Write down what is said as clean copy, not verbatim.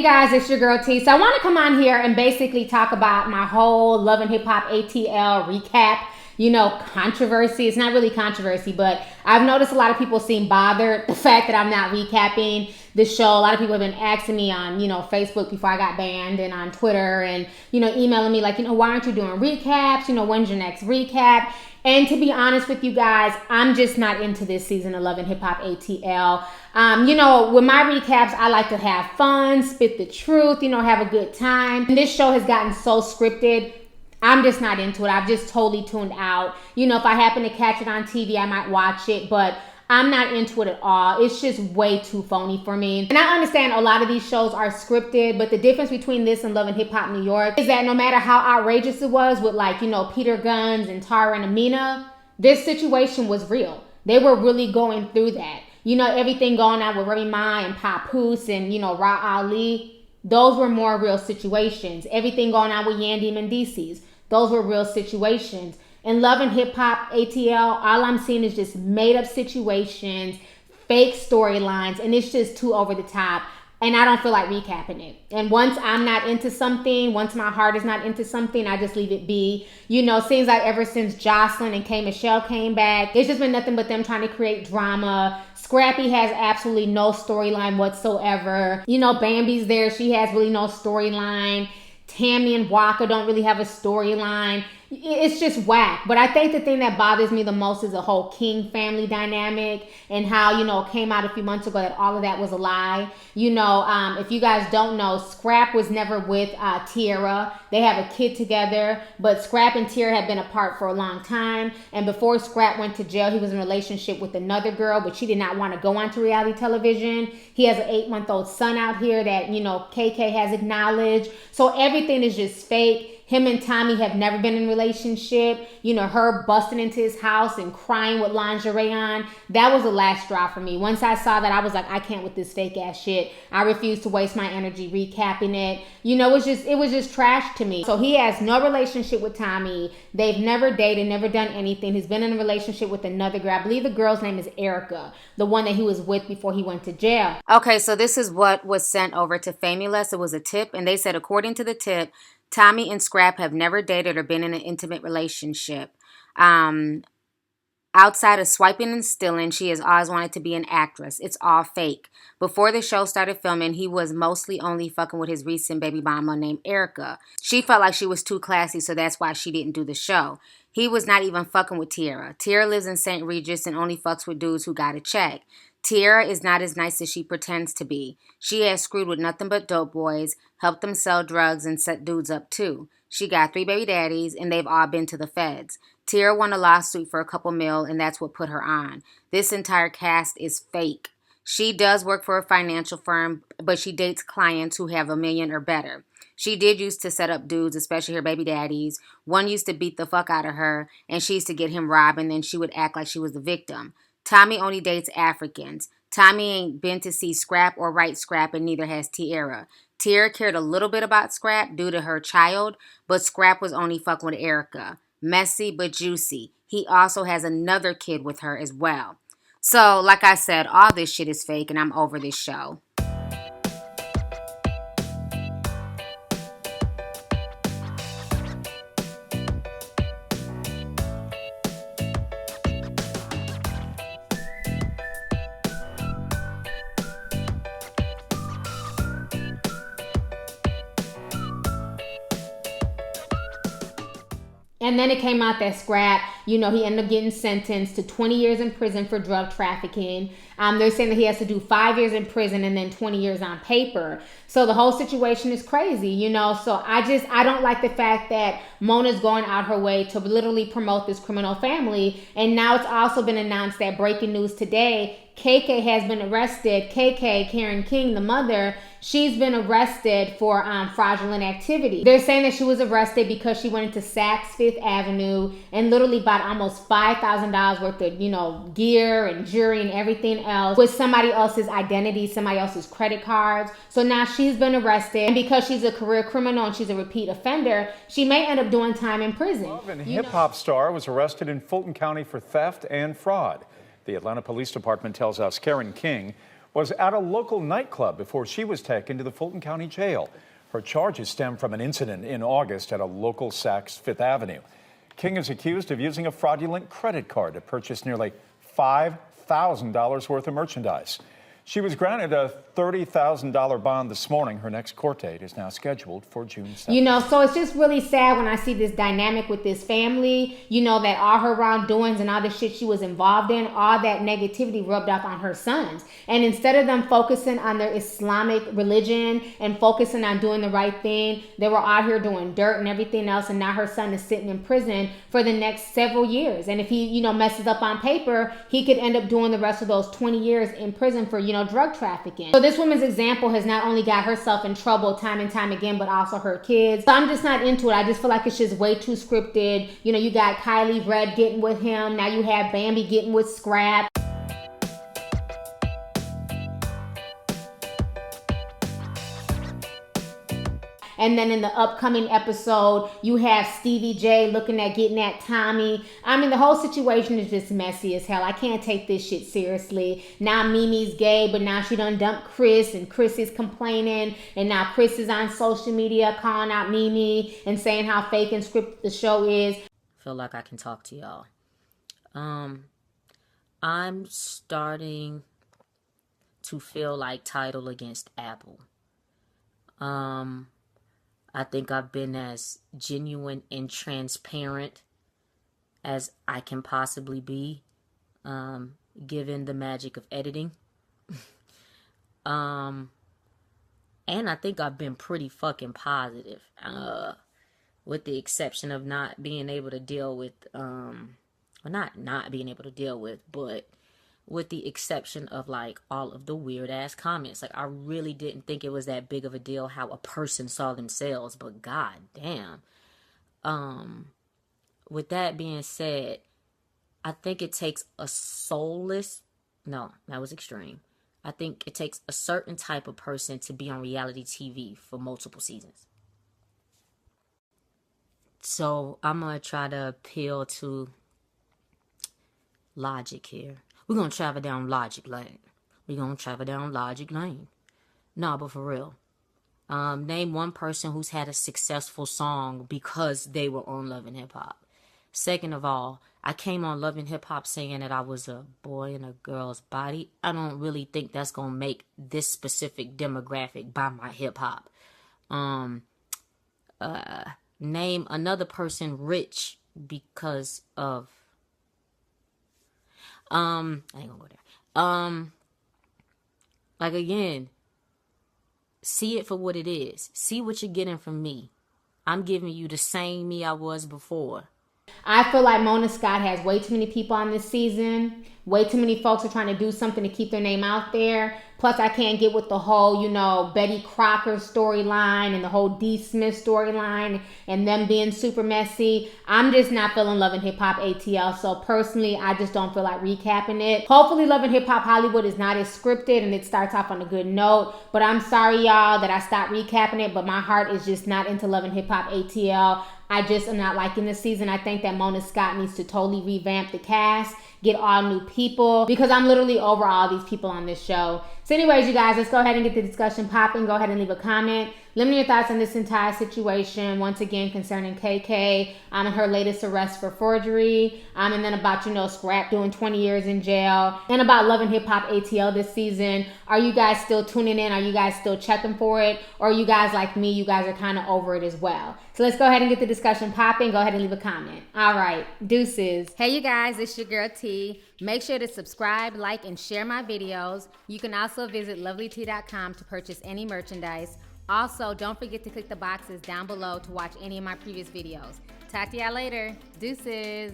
guys, it's your girl T. So I want to come on here and basically talk about my whole Love and Hip Hop ATL recap, controversy. It's not really controversy, but I've noticed a lot of people seem bothered the fact that I'm not recapping the show. A lot of people have been asking me on, Facebook before I got banned, and on Twitter, and, emailing me like, why aren't you doing recaps? When's your next recap? And to be honest with you guys, I'm just not into this season of Love and Hip Hop ATL. With my recaps, I like to have fun, spit the truth, have a good time. And this show has gotten so scripted. I'm just not into it. I've just totally tuned out. If I happen to catch it on TV, I might watch it, but I'm not into it at all. It's just way too phony for me. And I understand a lot of these shows are scripted, but the difference between this and Love and Hip Hop New York is that no matter how outrageous it was with Peter Guns and Tara and Amina, this situation was real. They were really going through that. Everything going on with Remy Ma and Papoose and, Ra Ali, those were more real situations. Everything going on with Yandy Mendices, those were real situations. In Love and Hip Hop ATL, all I'm seeing is just made up situations, fake storylines, and it's just too over the top. And I don't feel like recapping it. And once I'm not into something, once my heart is not into something, I just leave it be. Seems like ever since Jocelyn and K. Michelle came back, it's just been nothing but them trying to create drama. Scrappy has absolutely no storyline whatsoever. Bambi's there. She has really no storyline. Tammy and Waka don't really have a storyline. It's just whack. But I think the thing that bothers me the most is the whole King family dynamic and how, it came out a few months ago that all of that was a lie. If you guys don't know, Scrap was never with Tierra. They have a kid together, but Scrap and Tierra had been apart for a long time. And before Scrap went to jail, he was in a relationship with another girl, but she did not want to go onto reality television. He has an 8-month-old son out here that, KK has acknowledged. So everything is just fake. Him and Tommy have never been in a relationship. Her busting into his house and crying with lingerie on. That was the last straw for me. Once I saw that, I was like, I can't with this fake ass shit. I refuse to waste my energy recapping it. It was just trash to me. So he has no relationship with Tommy. They've never dated, never done anything. He's been in a relationship with another girl. I believe the girl's name is Erica, the one that he was with before he went to jail. Okay, so this is what was sent over to Famulous. It was a tip, and they said, according to the tip, Tommy and Scrap have never dated or been in an intimate relationship. Outside of swiping and stealing, she has always wanted to be an actress. It's all fake. Before the show started filming, he was mostly only fucking with his recent baby mama named Erica. She felt like she was too classy, so that's why she didn't do the show. He was not even fucking with Tierra. Tierra lives in St. Regis and only fucks with dudes who got a check. Tierra is not as nice as she pretends to be. She has screwed with nothing but dope boys, helped them sell drugs, and set dudes up too. She got 3 baby daddies, and they've all been to the feds. Tierra won a lawsuit for a couple mil, and that's what put her on. This entire cast is fake. She does work for a financial firm, but she dates clients who have $1 million or better. She did used to set up dudes, especially her baby daddies. One used to beat the fuck out of her, and she used to get him robbed, and then she would act like she was the victim. Tommy only dates Africans. Tommy ain't been to see Scrap or write Scrap, and neither has Tierra. Tierra cared a little bit about Scrap due to her child, but Scrap was only fucking with Erica. Messy but juicy. He also has another kid with her as well. So, like I said, all this shit is fake, and I'm over this show. And then it came out that Scrap, he ended up getting sentenced to 20 years in prison for drug trafficking. They're saying that he has to do 5 years in prison and then 20 years on paper. So the whole situation is crazy, So I don't like the fact that Mona's going out her way to literally promote this criminal family. And now it's also been announced that, breaking news today, KK has been arrested. KK, Karen King, the mother, she's been arrested for fraudulent activity. They're saying that she was arrested because she went into Saks Fifth Avenue and literally bought almost $5,000 worth of, gear and jewelry and everything else with somebody else's identity, somebody else's credit cards. So now she's been arrested, and because she's a career criminal and she's a repeat offender, she may end up doing time in prison. Love and hip-hop star was arrested in Fulton County for theft and fraud. The Atlanta Police Department tells us Karen King was at a local nightclub before she was taken to the Fulton County Jail. Her charges stem from an incident in August at a local Saks Fifth Avenue. King is accused of using a fraudulent credit card to purchase nearly $5,000 worth of merchandise. She was granted a $30,000 bond this morning. Her next court date is now scheduled for June 7th. You know, so it's just really sad when I see this dynamic with this family, you know, that all her wrongdoings and all the shit she was involved in, all that negativity rubbed off on her sons. And instead of them focusing on their Islamic religion and focusing on doing the right thing, they were out here doing dirt and everything else. And now her son is sitting in prison for the next several years. And if he, you know, messes up on paper, he could end up doing the rest of those 20 years in prison for, you know, drug trafficking. So this woman's example has not only got herself in trouble time and time again, but also her kids. So I'm just not into it. I just feel like it's just way too scripted. You know, you got Kylie Red getting with him. Now you have Bambi getting with Scrap. And then in the upcoming episode, you have Stevie J looking at getting at Tommy. I mean, the whole situation is just messy as hell. I can't take this shit seriously. Now Mimi's gay, but now she done dumped Chris, and Chris is complaining. And now Chris is on social media calling out Mimi and saying how fake and scripted the show is. Feel like I can talk to y'all. I'm starting to feel like Tidal against Apple. I think I've been as genuine and transparent as I can possibly be, given the magic of editing. And I think I've been pretty fucking positive, with the exception of not being able to deal with, well, not being able to deal with, but with the exception of like all of the weird ass comments. Like, I really didn't think it was that big of a deal how a person saw themselves, but god damn. With that being said, I think it takes a soulless, no, that was extreme. I think it takes a certain type of person to be on reality TV for multiple seasons. So I'm gonna try to appeal to logic here. We're going to travel down logic lane. Nah, but for real. Name one person who's had a successful song because they were on Love and Hip Hop. Second of all, I came on Love and Hip Hop saying that I was a boy in a girl's body. I don't really think that's going to make this specific demographic buy my hip hop. Name another person rich because of... I ain't gonna go there. Like, again, see it for what it is. See what you're getting from me. I'm giving you the same me I was before. I feel like Mona Scott has way too many people on this season. Way too many folks are trying to do something to keep their name out there. Plus, I can't get with the whole, you know, Betty Crocker storyline and the whole D. Smith storyline and them being super messy. I'm just not feeling Love and Hip Hop ATL. So personally, I just don't feel like recapping it. Hopefully, Love and Hip Hop Hollywood is not as scripted and it starts off on a good note. But I'm sorry, y'all, that I stopped recapping it. But my heart is just not into Love and Hip Hop ATL. I just am not liking this season. I think that Mona Scott needs to totally revamp the cast, get all new people, because I'm literally over all these people on this show. So anyways, you guys, let's go ahead and get the discussion popping. Go ahead and leave a comment. Let me know your thoughts on this entire situation, once again, concerning KK, and her latest arrest for forgery, and then about, you know, Scrap doing 20 years in jail, and about Love and Hip Hop ATL this season. Are you guys still tuning in? Are you guys still checking for it? Or are you guys like me? You guys are kind of over it as well. So let's go ahead and get the discussion popping. Go ahead and leave a comment. All right, deuces. Hey, you guys, it's your girl T. Make sure to subscribe, like, and share my videos. You can also visit Lovelyti.com to purchase any merchandise. Also, don't forget to click the boxes down below to watch any of my previous videos. Talk to y'all later. Deuces.